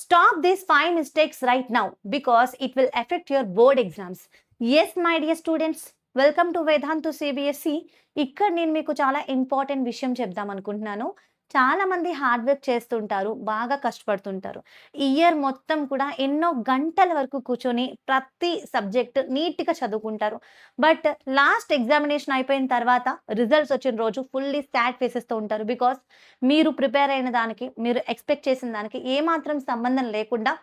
Stop these 5 mistakes right now because it will affect your board exams. Yes, my dear students, welcome to Vedantu CBSE. ఇక్కడ నేను మీకు చాలా important విషయం చెప్దాం అనుకుంటున్నాను. చాలా మంది హార్డ్ వర్క్ చేస్తుంటారు, బాగా కష్టపడుతుంటారు. ఇయర్ మొత్తం కూడా ఎన్నో గంటల వరకు కూర్చొని ప్రతి సబ్జెక్ట్ నీట్‌గా చదువుకుంటారు. బట్ లాస్ట్ ఎగ్జామినేషన్ అయిపోయిన తర్వాత రిజల్ట్స్ వచ్చిన రోజు ఫుల్లీ సాడ్ ఫేసెస్‌తో ఉంటారు. బికాజ్ మీరు ప్రిపేర్ అయిన దానికి, మీరు ఎక్స్‌పెక్ట్ చేసిన దానికి ఏమాత్రం సంబంధం లేకుండా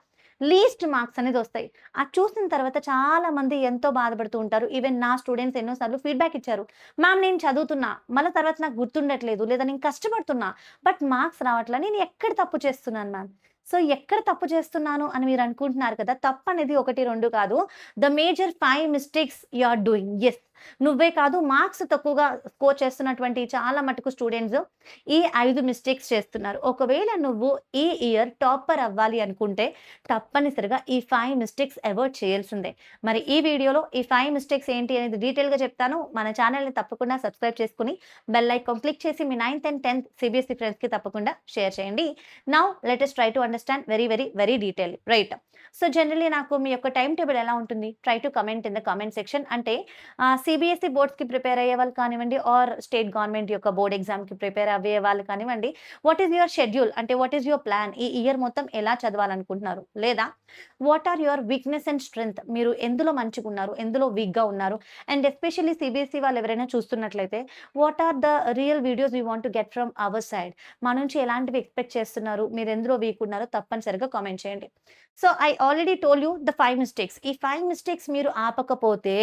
లీస్ట్ మార్క్స్ అనేది వస్తాయి. అది చూసిన తర్వాత చాలా మంది ఎంతో బాధపడుతూ ఉంటారు. ఈవెన్ నా స్టూడెంట్స్ ఎన్నో సార్లు ఫీడ్‌బ్యాక్ ఇచ్చారు. మ్యామ్ నేను చదువుతున్నా, మళ్ళా తర్వాత నాకు గుర్తుండట్లేదు, లేదా నేను కష్టపడుతున్నా, బట్ మార్క్స్ రావట్లా. నేను ఎక్కడ తప్పు చేస్తున్నాను మ్యామ్? సో, ఎక్కడ తప్పు చేస్తున్నాను అని మీరు అనుకుంటున్నారు కదా! తప్పనేది 1, 2 కాదు. The major 5 mistakes you are doing. Yes. నువ్వే కాదు, మార్క్స్ తక్కువగా స్కోర్ చేస్తున్నటువంటి చాలా మటుకు స్టూడెంట్స్ ఈ 5 మిస్టేక్స్ చేస్తున్నారు. ఒకవేళ నువ్వు ఈ ఇయర్ టాపర్ అవ్వాలి అనుకుంటే తప్పనిసరిగా ఈ 5 మిస్టేక్స్ అవాయిడ్ చేయాల్సిందే. మరి ఈ వీడియోలో ఈ 5 మిస్టేక్స్ ఏంటి అనేది డీటెయిల్‌గా చెప్తాను. మన ఛానెల్‌ని తప్పకుండా సబ్స్క్రైబ్ చేసుకొని బెల్ ఐకాన్ క్లిక్ చేసి మీ 9th అండ్ 10th సిబిఎస్ఈ ఫ్రెండ్స్‌కి తప్పకుండా షేర్ చేయండి. Now let us try to understand very detail. Right. So, generally నాకు మీ యొక్క టైమ్ టేబుల్ ఎలా ఉంటుంది? Try to comment in the comment section. అంటే సిబిఎస్ఈ బోర్డ్స్‌కి ప్రిపేర్ అయ్యే వాళ్ళు కానివ్వండి, ఆర్ స్టేట్ గవర్నమెంట్ యొక్క బోర్డ్ ఎగ్జామ్‌కి ప్రిపేర్ అయ్యే వాళ్ళు కానివ్వండి. What is your schedule? అంటే వాట్ ఈస్ యువర్ ప్లాన్? ఈ ఇయర్ మొత్తం ఎలా చదవాలనుకుంటున్నారు? లేదా what are your weakness and strength? మీరు ఎందులో మంచిగున్నారు? ఎందులో వీక్‌గా ఉన్నారు? అండ్ ఎస్పెషల్లీ సిబిఎస్ఈ వాళ్ళు ఎవరైనా చూస్తున్నట్లయితే what are the real videos you want to get from our side? మా నుంచి ఎలాంటివి ఎక్స్‌పెక్ట్ చేస్తున్నారు? మీరు ఎందులో వీక్ ఉన్నారో తప్పనిసరిగా కామెంట్ చేయండి. So, I already told you the 5 mistakes. ఈ 5 మిస్టేక్స్ మీరు ఆపకపోతే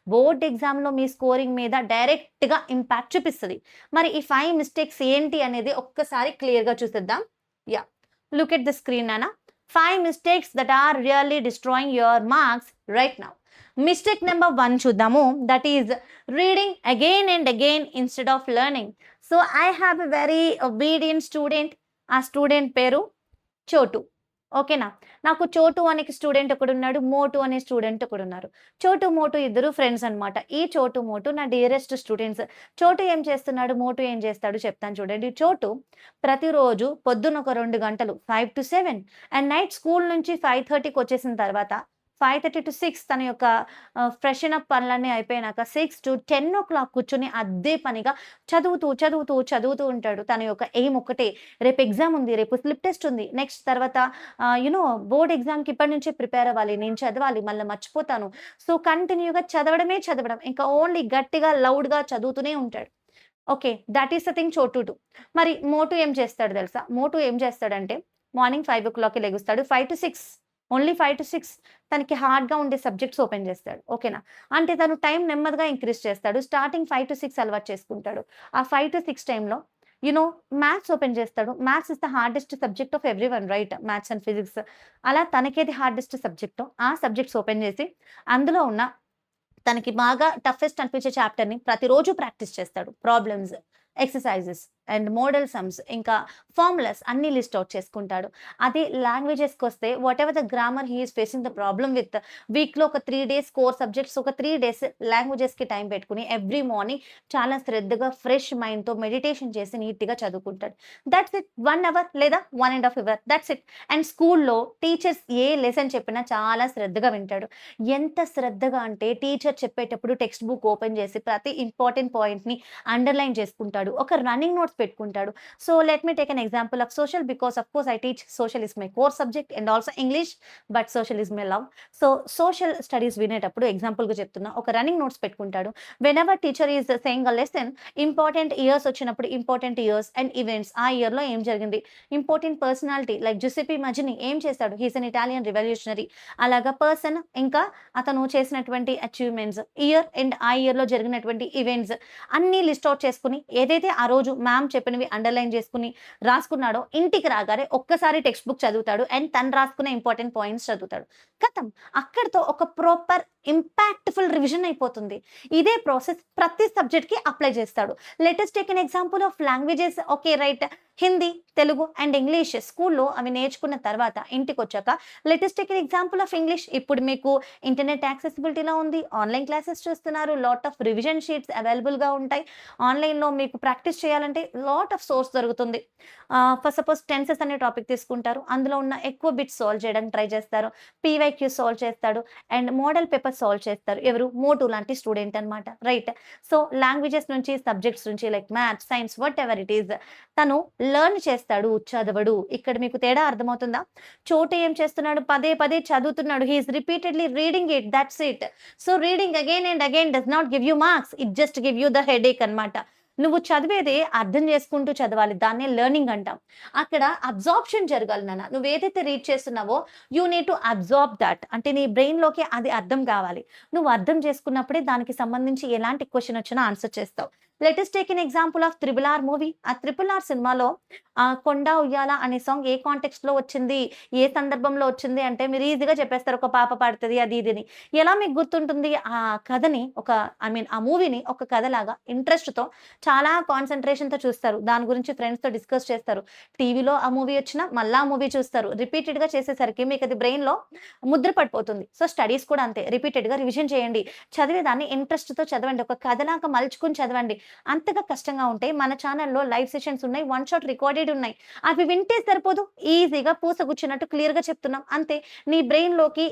బోర్డ్ ఎగ్జామ్‌లో మీ స్కోరింగ్ మీద డైరెక్ట్‌గా ఇంపాక్ట్ చూపిస్తది. మరి ఈ 5 మిస్టేక్స్ ఏంటి అనేది ఒక్కసారి క్లియర్‌గా చూసేద్దాం. Yeah! Look at the screen నాన్న. 5 mistakes that are really destroying your marks right now. Mistake number 1 చూద్దాము. That is reading again and again instead of learning. So, I have a very obedient student. ఆ student పేరు చోటు. ఓకేనా? నాకు చోటు అనే student ఒకడున్నాడు. మోటు అనే స్టూడెంట్ ఒకడున్నారు. చోటు, మోటు ఇద్దరు ఫ్రెండ్స్ అన్నమాట. ఈ చోటు, మోటు నా డియరెస్ట్ స్టూడెంట్స్. చోటు ఏం చేస్తున్నాడు? మోటు ఏం చేస్తాడు చెప్తాను చూడండి. చోటు ప్రతిరోజు పొద్దున ఒక 2 గంటలు 5-7 అండ్ నైట్ స్కూల్ నుంచి 5:30కి వచ్చేసిన తర్వాత 5:30-6 తన యొక్క ఫ్రెషన్ అప్ పనులన్నీ అయిపోయినాక 6-10 కూర్చొని అదే పనిగా చదువుతూ ఉంటాడు. తన యొక్క ఎయిమ్ ఒక్కటే. రేపు ఎగ్జామ్ ఉంది. రేపు స్లిప్ టెస్ట్ ఉంది. నెక్స్ట్ తర్వాత బోర్డ్ ఎగ్జామ్‌కి ఇప్పటి నుంచే ప్రిపేర్ అవ్వాలి. నేను చదవాలి. మళ్ళా మర్చిపోతాను. సో, కంటిన్యూ‌గా చదవడం. ఇంకా ఓన్లీ గట్టిగా, లౌడ్‌గా చదువుతూనే ఉంటాడు. Okay. That is the thing చోటు 2. మరి మోటు ఏం చేస్తాడు తెలుసా? మోటు ఏం చేస్తాడంటే మార్నింగ్ 5:00కి లెగుస్తాడు. 5-6 ఓన్లీ 5-6 తనకి హార్డ్‌గా ఉండే సబ్జెక్ట్స్ ఓపెన్ చేస్తాడు. ఓకేనా? అంటే తను టైం నెమ్మదిగా ఇంక్రీజ్ చేస్తాడు. స్టార్టింగ్ 5-6 అలవాటు చేసుకుంటాడు. ఆ 5-6 టైమ్‌లో మ్యాథ్స్ ఓపెన్ చేస్తాడు. Maths is the hardest subject of everyone right? Maths and physics. అలా తనకేది హార్డెస్ట్ సబ్జెక్టో ఆ సబ్జెక్ట్స్ ఓపెన్ చేసి అందులో ఉన్న తనకి బాగా టఫెస్ట్ అనిపించే చాప్టర్‌ని ప్రతిరోజు ప్రాక్టీస్ చేస్తాడు. Problems, exercises and model sums ఇంకా ఫార్ములాస్ అన్నీ లిస్ట్ ఔట్ చేసుకుంటాడు. అదే లాంగ్వేజెస్‌కొస్తే whatever the grammar he is facing the problem with వీక్‌లో ఒక 3 డేస్ కోర్ సబ్జెక్ట్స్, ఒక 3 డేస్ లాంగ్వేజెస్‌కి టైం పెట్టుకొని ఎవ్రీ మార్నింగ్ చాలా శ్రద్ధగా ఫ్రెష్ మైండ్‌తో మెడిటేషన్ చేసి నీట్‌గా చదువుకుంటాడు. That's it. 1 అవర్ లేదా 1 ½ అవర్ దట్స్ ఇట్. అండ్ స్కూల్‌లో టీచర్స్ ఏ లెసన్ చెప్పినా చాలా శ్రద్ధగా వింటాడు. ఎంత శ్రద్ధగా అంటే టీచర్ చెప్పేటప్పుడు టెక్స్ట్ బుక్ ఓపెన్ చేసి ప్రతి ఇంపార్టెంట్ పాయింట్‌ని అండర్‌లైన్ చేసుకుంటాడు. ఒక రన్నింగ్ నోట్స్ పెట్టుకుంటాడు. So, let me take an example of social because of course I teach social is my core subject and also English. But social is my love. So, social studies వినేటప్పుడు ఎగ్జాంపుల్‌గా చెప్తున్నా. ఒక running notes పెట్టుకుంటాడు. Whenever teacher is saying a lesson, important years వచ్చినప్పుడు important years and events ఆ ఇయర్‌లో ఏం జరిగింది, ఇంపార్టెంట్ పర్సనాలిటీ లైక్ జుసెప్పి మజిని ఏం చేశాడు, he is N Italian revolutionary. అలాగా పర్సన్ ఇంకా అతను చేసినటువంటి అచీవ్‌మెంట్స్, ఇయర్ అండ్ ఆ ఇయర్‌లో జరిగినటువంటి ఈవెంట్స్ అన్నీ లిస్ట్ ఔట్ చేసుకొని ఏదైతే ఆ రోజు మ్యామ్ చెప్పినవి అండర్‌లైన్ చేసుకొని రాసుకున్నాడో ఇంటికి రాగానే ఒక్కసారి టెక్స్ట్ బుక్ చదువుతాడు అండ్ తను రాసుకున్న ఇంపార్టెంట్ పాయింట్స్ చదువుతాడు. ఖతం. అక్కడితో ఒక ప్రాపర్ ఇంపాక్ట్‌ఫుల్ రివిజన్ అయిపోతుంది. ఇదే ప్రాసెస్ ప్రతి సబ్జెక్ట్‌కి అప్లై చేస్తాడు. Let us take an example of languages. Okay. Right. Hindi, Telugu and English స్కూల్‌లో అవి నేర్చుకున్న తర్వాత ఇంటికొచ్చాక let us take an example of English. ఇప్పుడు మీకు ఇంటర్నెట్ యాక్సెసిబిలిటీలో ఉంది. ఆన్‌లైన్ క్లాసెస్ చూస్తున్నారు. లాట్ ఆఫ్ రివిజన్ షీట్స్ అవైలబుల్‌గా ఉంటాయి. ఆన్‌లైన్‌లో మీకు ప్రాక్టీస్ చేయాలంటే లాట్ ఆఫ్ సోర్స్ దొరుకుతుంది. ఫర్ సపోజ్ టెన్సెస్ అనే టాపిక్ తీసుకుంటారు. అందులో ఉన్న ఎక్కువ బిట్స్ సాల్వ్ చేయడానికి ట్రై చేస్తారు. పీవైక్యూ సాల్వ్ చేస్తాడు. అండ్ మోడల్ పేపర్ సాల్వ్ చేస్తారు. ఎవరు? మోటు లాంటి స్టూడెంట్ అన్నమాట. రైట్. సో, లాంగ్వేజెస్ నుంచి, సబ్జెక్ట్స్ నుంచి like maths, science whatever it is తను లెర్న్ చేస్తాడు, చదవడు. ఇక్కడ మీకు తేడా అర్థమవుతుందా? చోటు ఏం చేస్తున్నాడు? పదే పదే చదువుతున్నాడు. He is repeatedly reading it. That's it. So, reading again and again does not give you marks. It just give you the headache అన్నమాట. నువ్వు చదివేది అర్థం చేసుకుంటూ చదవాలి. దాన్నే లెర్నింగ్ అంటాం. అక్కడ అబ్జార్ప్షన్ జరగాలి నాన్న. నువ్వేదైతే రీడ్ చేస్తున్నావో you need to absorb that. అంటే నీ బ్రెయిన్‌లోకి అది అర్థం కావాలి. నువ్వు అర్థం చేసుకున్నప్పుడే దానికి సంబంధించి ఎలాంటి క్వెషన్ వచ్చినా ఆన్సర్ చేస్తావు. Let us take an example of 'triple R' movie. ఆ 'త్రిబుల్ ఆర్' సినిమాలో 'కొండ ఉయ్యాల' అనే సాంగ్ ఏ కాంటెక్స్ట్‌లో వచ్చింది? ఏ సందర్భంలో వచ్చింది? అంటే మీరు ఈజీగా చెప్పేస్తారు. ఒక పాప పాడుతది అది ఇది అని. ఎలా మీకు గుర్తుంటుంది? ఆ కథని ఆ మూవీని ఒక కథలాగా ఇంట్రెస్ట్‌తో చాలా కాన్సంట్రేషన్‌తో చూస్తారు. దాని గురించి ఫ్రెండ్స్‌తో డిస్కస్ చేస్తారు. టీవీలో ఆ మూవీ వచ్చినా మళ్ళా ఆ మూవీ చూస్తారు. రిపీటెడ్‌గా చేసేసరికి మీకది బ్రెయిన్‌లో ముద్ర పడిపోతుంది. సో, స్టడీస్ కూడా అంతే. రిపీటెడ్‌గా రివిజన్ చేయండి. చదివేదాన్ని ఇంట్రెస్ట్‌తో చదవండి. ఒక కథలాగా మలుచుకొని చదవండి. అంతగా కష్టంగా ఉంటే మన ఛానెల్‌లో లైవ్ సెషన్స్ ఉన్నాయి. వన్ షాట్ రికార్డెడ్ ఉన్నాయి. అవి వింటే సరిపోదు. ఈజీగా పూసగుచ్చినట్టు క్లియర్‌గా చెప్తున్నాం. అంతే. నీ బ్రెయిన్‌లోకి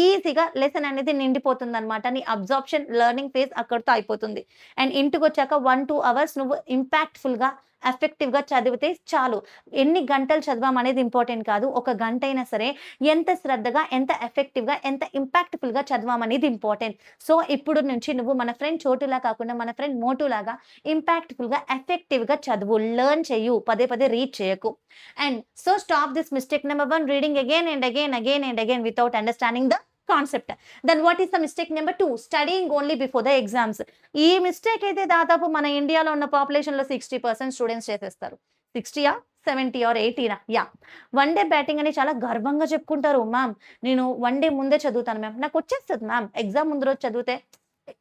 ఈజీగా లెసన్ అనేది నిండిపోతుందన్నమాట. నీ అబ్జార్ప్షన్ లెర్నింగ్ ఫేజ్ అక్కడితో అయిపోతుంది. అండ్ ఇంటికొచ్చాక 1, 2 అవర్స్ నువ్వు ఇంపాక్ట్‌ఫుల్‌గా, ఎఫెక్టివ్‌గా చదివితే చాలు. ఎన్ని గంటలు చదివామనేది ఇంపార్టెంట్ కాదు. ఒక గంటైనా సరే ఎంత శ్రద్ధగా, ఎంత ఎఫెక్టివ్‌గా, ఎంత ఇంపాక్ట్‌ఫుల్‌గా చదివామనేది ఇంపార్టెంట్. సో, ఇప్పుడు నుంచి నువ్వు మన ఫ్రెండ్ చోటులా కాకుండా మన ఫ్రెండ్ మోటులాగా ఇంపాక్ట్‌ఫుల్‌గా, ఎఫెక్టివ్‌గా చదువు. లెర్న్ చెయ్యు. పదే పదే రీడ్ చేయకు. And so, stop this mistake number 1 reading again and again, again and again without understanding the concept. Then what is the mistake number 2 studying only before the exams. ఈ mistake అయితే దాదాపు మన ఇండియాలో ఉన్న పాపులేషన్‌లో 60% స్టూడెంట్స్ చేసేస్తారు. 60 70 or 80 yeah! One day batting అని చాలా గర్వంగా చెప్పుకుంటారు. మ్యామ్ నేను వన్ డే ముందే చదువుతాను మ్యామ్. నాకొచ్చేస్తది మ్యామ్. ఎగ్జామ్ ముందు రోజు చదివితే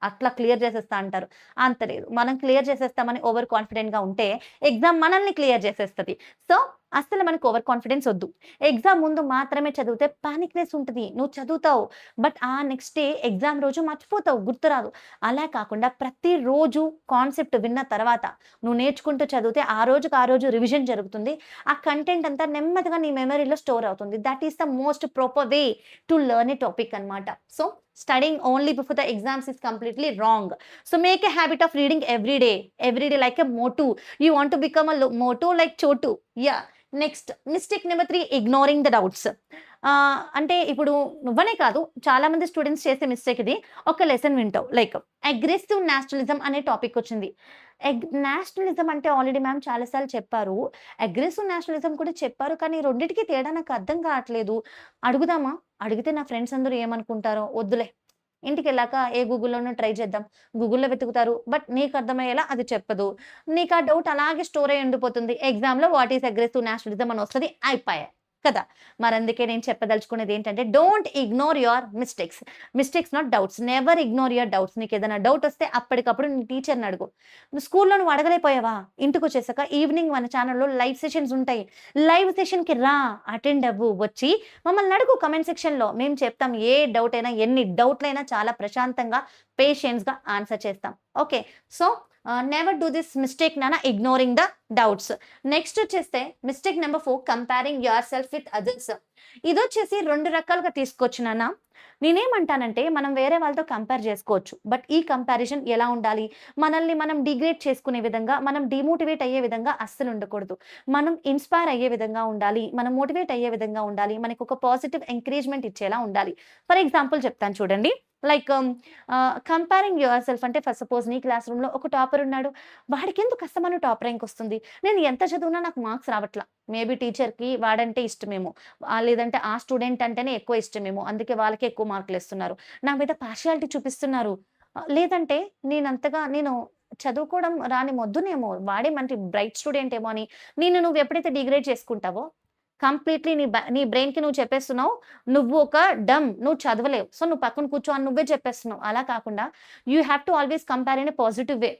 అట్లా క్లియర్ చేసేస్తా అంటారు. అంత లేదు. మనం క్లియర్ చేసేస్తామని ఓవర్ కాన్ఫిడెంట్‌గా ఉంటే ఎగ్జామ్ మనల్ని క్లియర్ చేసేస్తది. సో, అస్సలు మనకు ఓవర్ కాన్ఫిడెన్స్ ఒద్దు. ఎగ్జామ్ ముందు మాత్రమే చదివితే పానిక్‌నెస్ ఉంటది. నువ్వు చదువుతావు. బట్ ఆ నెక్స్ట్ డే ఎగ్జామ్ రోజు మర్చిపోతావు. గుర్తురాదు. అలా కాకుండా ప్రతిరోజు కాన్సెప్ట్ విన్న తర్వాత నువ్వు నేర్చుకుంటూ చదివితే ఆ రోజుకి ఆ రోజు రివిజన్ జరుగుతుంది. ఆ కంటెంట్ అంతా నెమ్మదిగా నీ మెమరీలో స్టోర్ అవుతుంది. That is the most proper way to learn a topic అన్నమాట. So, studying only before the exams is completely wrong. So, make a habit of reading every day like a motu. You want to become a motu like Chotu. Yeah. Next mistake number 3 ignoring the doubts. అంటే ఇప్పుడు నువ్వనే కాదు చాలా మంది students చేసే mistake ఇది. ఒక lesson వింటావు. Like aggressive nationalism అనే టాపిక్ వచ్చింది. నేషనలిజం అంటే ఆల్రెడీ మ్యామ్ చాలా సార్లు చెప్పారు. అగ్రెసివ్ నేషనలిజం కూడా చెప్పారు. కానీ రెండిటికి తేడా నాకు అర్థం కావట్లేదు. అడుగుదామా? అడిగితే నా ఫ్రెండ్స్ అందరూ ఏమనుకుంటారో వద్దులే. ఇంటికెళ్ళాక గూగుల్‌లోనో ట్రై చేద్దాం. గూగుల్‌లో వెతుకుతారు. బట్ నీకు అర్థమయ్యేలా అది చెప్పదు. నీకా డౌట్ అలాగే స్టోర్ అయ్యి ఉండిపోతుంది. ఎగ్జామ్‌లో వాట్ ఈస్ అగ్రెసివ్ నేషనలిజం అని వస్తది. అయిపాయే. కదా! మరందుకే నేను చెప్పదలుచుకున్నది ఏంటంటే don't ignore your mistakes. Mistakes not doubts. Never ignore your doubts. నీకేదైనా డౌట్ వస్తే అప్పటికప్పుడు నీ టీచర్‌ని అడుగు. నువ్వు స్కూల్‌లో నువ్వు అడగలేకపోయావా? ఇంటికొచ్చేసాక ఈవినింగ్ మన ఛానెల్‌లో లైవ్ సెషన్స్ ఉంటాయి. లైవ్ సెషన్‌కి రా. అటెండ్ అవ్వు. వచ్చి మమ్మల్ని అడుగు కామెంట్ సెక్షన్‌లో. మేము చెప్తాం. ఏ డౌట్ అయినా, ఎన్ని డౌట్‌లైనా చాలా ప్రశాంతంగా, పేషెన్స్‌గా ఆన్సర్ చేస్తాం. Okay. So, never do this mistake నాన్న ఇగ్నోరింగ్ ద డౌట్స్. నెక్స్ట్ వచ్చేస్తే mistake number 4 comparing yourself with others. ఇదొచ్చేసి 2 రకాలుగా తీసుకోవచ్చు నాన్న. నేనేమంటానంటే మనం వేరే వాళ్ళతో కంపేర్ చేసుకోవచ్చు. బట్ ఈ కంపారిజన్ ఎలా ఉండాలి? మనల్ని మనం డిగ్రేడ్ చేసుకునే విధంగా, మనం డీమోటివేట్ అయ్యే విధంగా అస్సలు ఉండకూడదు. మనం ఇన్‌స్పైర్ అయ్యే విధంగా ఉండాలి. మనం మోటివేట్ అయ్యే విధంగా ఉండాలి. మనకొక పాజిటివ్ ఎంకరేజ్‌మెంట్ ఇచ్చేలా ఉండాలి. ఫర్ ఎగ్జాంపుల్ చెప్తాను చూడండి. లైక్ కంపేరింగ్ యువర్ సెల్ఫ్ అంటే ఫర్ సపోజ్ నీ క్లాస్ రూమ్‌లో ఒక టాపర్ ఉన్నాడు. వాడికెందుకు అస్తమానం టాప్ ర్యాంక్ వస్తుంది? నేను ఎంత చదివినా నాకు మార్క్స్ రావట్ల. మేబీ టీచర్‌కి వాడంటే ఇష్టమేమో. లేదంటే ఆ స్టూడెంట్ అంటేనే ఎక్కువ ఇష్టమేమో. అందుకే వాళ్ళకే ఎక్కువ మార్కులిస్తున్నారు. నా మీద పార్షియాలిటీ చూపిస్తున్నారు. లేదంటే నేను చదువుకోవడం రాని మొద్దునేమో. వాడే మంచి బ్రైట్ స్టూడెంట్ ఏమో అని నిన్ను నువ్వు ఎప్పుడైతే డిగ్రేడ్ చేసుకుంటావో కంప్లీట్‌లీ నీ బ్రెయిన్‌కి నువ్వు చెప్పేస్తున్నావు. నువ్వు ఒక నువ్వు చదవలేవు. సో, నువ్వు పక్కన కూర్చో అని నువ్వే చెప్పేస్తున్నావు. అలా కాకుండా you have to always compare in a positive way.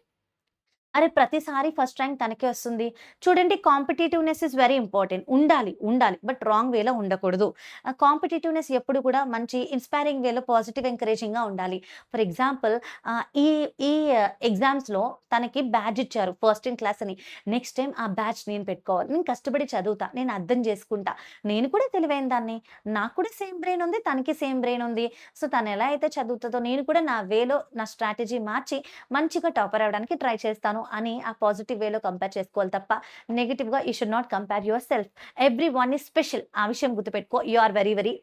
అరే! ప్రతిసారి ఫస్ట్ ర్యాంక్ తనకే వస్తుంది. చూడండి కాంపిటీటివ్‌నెస్ ఈస్ వెరీ ఇంపార్టెంట్. ఉండాలి. బట్ రాంగ్ వేలో ఉండకూడదు. కాంపిటీటివ్‌నెస్ ఎప్పుడు కూడా మంచి ఇన్‌స్పైరింగ్ వేలో పాజిటివ్ ఎంకరేజింగ్‌గా ఉండాలి. ఫర్ ఎగ్జాంపుల్ ఈ ఈ ఎగ్జామ్స్‌లో తనకి బ్యాడ్జ్ ఇచ్చారు ఫస్ట్ ఇన్ క్లాస్ అని. నెక్స్ట్ టైమ్ ఆ బ్యాడ్జ్ నేను పెట్టుకోవాలి. నేను కష్టపడి చదువుతా. నేను అర్థం చేసుకుంటా. నేను కూడా తెలివైన దాన్ని. నాకు కూడా సేమ్ బ్రెయిన్ ఉంది. తనకి సేమ్ బ్రెయిన్ ఉంది. సో, తను ఎలా అయితే చదువుతదో నేను కూడా నా వేలో నా స్ట్రాటజీ మార్చి మంచిగా టాపర్ అవ్వడానికి ట్రై చేస్తాను అని ఆ పాజిటివ్ వేలో కంపేర్ చేసుకోవాలి తప్ప నెగెటివ్‌గా you should not compare yourself. Everyone is special. ఆ విషయం గుర్తుపెట్టుకో. You are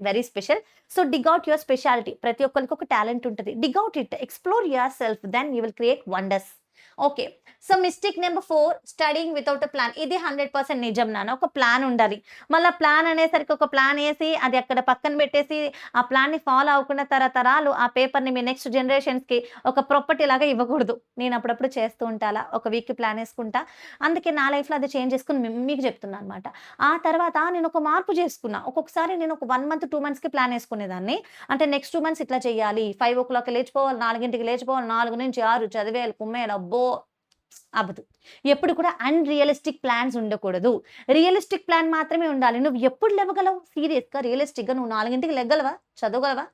very special. So, dig out your speciality. ప్రతి ఒక్కళ్ళకి ఒక టాలెంట్ ఉంటది. Dig out it. Explore yourself. Then you will create wonders. Okay. So, mistake number 4 studying without a plan. ఇది 100% నిజం నాన్న. ఒక ప్లాన్ ఉండాలి. మళ్ళా ప్లాన్ అనేసరికి ఒక ప్లాన్ ఏసి అది అక్కడ పక్కన పెట్టేసి ఆ ప్లాన్‌ని ఫాలో అవ్వకుండా తరతరాలు ఆ పేపర్‌ని మీ నెక్స్ట్ జనరేషన్స్‌కి ఒక ప్రాపర్టీ లాగా ఇవ్వకూడదు. నేను అప్పుడప్పుడు చేస్తూ ఉంటా అలా. ఒక వీక్‌కి ప్లాన్ ఏసుకుంటా. అందుకే నా లైఫ్‌లో అది చేంజ్ చేసుకొని మీకు చెప్తున్నా అనమాట. ఆ తర్వాత నేను ఒక మార్పు చేసుకున్నా. ఒక్కొక్కసారి నేను ఒక 1 మంత్, 2 మంత్స్‌కి ప్లాన్ ఏసుకునేదాన్ని. అంటే నెక్స్ట్ 2 మంత్స్ ఇట్లా చేయాలి. 5:00కి లేచిపోవాలి, 4కి లేచిపోవాలి, 4-6 చదివేయాలి, కుమ్మేయాలి. అబ్బో! అవ్వదు. ఎప్పుడు కూడా అన్‌రియలిస్టిక్ ప్లాన్స్ ఉండకూడదు. రియలిస్టిక్ ప్లాన్ మాత్రమే ఉండాలి. నువ్వు ఎప్పుడు లెవ్వగలవు? సీరియస్‌గా, రియలిస్టిక్‌గా నువ్వు 4కి లెగ్గలవా? చదవగలవా?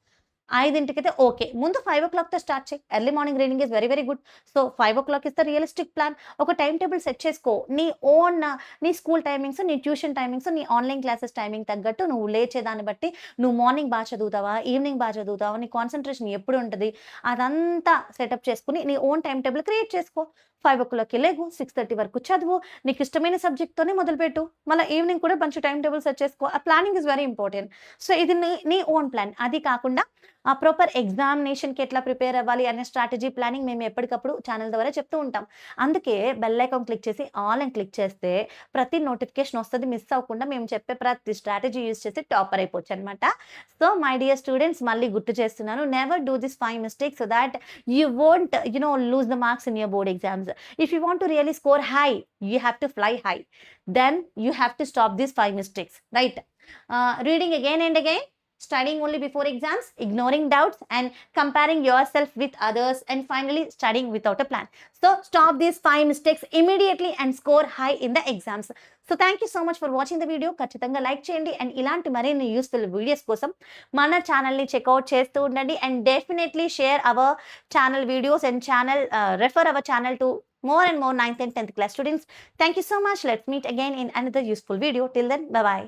5కి ఓకే. ముందు 5:00తో స్టార్ట్ చెయి. Early morning reading is very good. So, 5:00 is the realistic plan. ఒక టైమ్ టేబుల్ సెట్ చేసుకో. నీ ఓన్ నీ స్కూల్ టైమింగ్స్, నీ ట్యూషన్ టైమింగ్స్, నీ ఆన్‌లైన్ క్లాసెస్ టైమింగ్ తగ్గట్టు నువ్వు లేచేదాన్ని బట్టి నువ్వు మార్నింగ్ చదువుతావా? ఈవినింగ్ చదువుతావా? నీ కాన్సంట్రేషన్ ఎప్పుడు ఉంటది? అదంతా సెటప్ చేసుకొని నీ ఓన్ టైమ్ టేబుల్ క్రియేట్ చేసుకో. 5:00కి లెగు. 6:30 వరకు చదువు. నీకిష్టమైన సబ్జెక్ట్‌తోనే మొదలుపెట్టు. మళ్ళా ఈవినింగ్ కూడా మంచి టైమ్ టేబుల్ సెట్ చేసుకో. ఆ planning is very important. So, ఇది నీ ఓన్ ప్లాన్. అది కాకుండా ఆ ప్రాపర్ ఎగ్జామినేషన్‌కి ఎట్లా ప్రిపేర్ అవ్వాలి అనే స్ట్రాటజీ ప్లానింగ్ మేము ఎప్పటికప్పుడు ఛానెల్ ద్వారా చెప్తూ ఉంటాం. అందుకే బెల్ ఐకాన్ క్లిక్ చేసి ఆల్ అని క్లిక్ చేస్తే ప్రతి నోటిఫికేషన్ వస్తది. మిస్ అవ్వకుండా మేము చెప్పే ప్రతి స్ట్రాటజీ యూజ్ చేసి టాపర్ అయిపోవచ్చనమాట. సో, మై డియర్ స్టూడెంట్స్ మళ్ళీ గుర్తు చేస్తున్నాను. Never do this 5 mistakes so that you won't lose the marks in your board exams. If you want to really score high, you have to fly high. Then you have to stop these 5 mistakes, right? Reading again and again, studying only before exams, ignoring doubts, and comparing yourself with others, and finally studying without a plan. So stop these 5 mistakes immediately and score high in the exams. So thank you so much for watching the video. ఖచ్చితంగా like చేయండి and ఇలాంటి మరిన్ని useful videos కోసం మన ఛానల్ని checkout చేస్తూ ఉండండి and definitely share our channel videos and refer our channel to more and more 9th and 10th class students. Thank you so much. Let's meet again in another useful video. Till then, bye bye.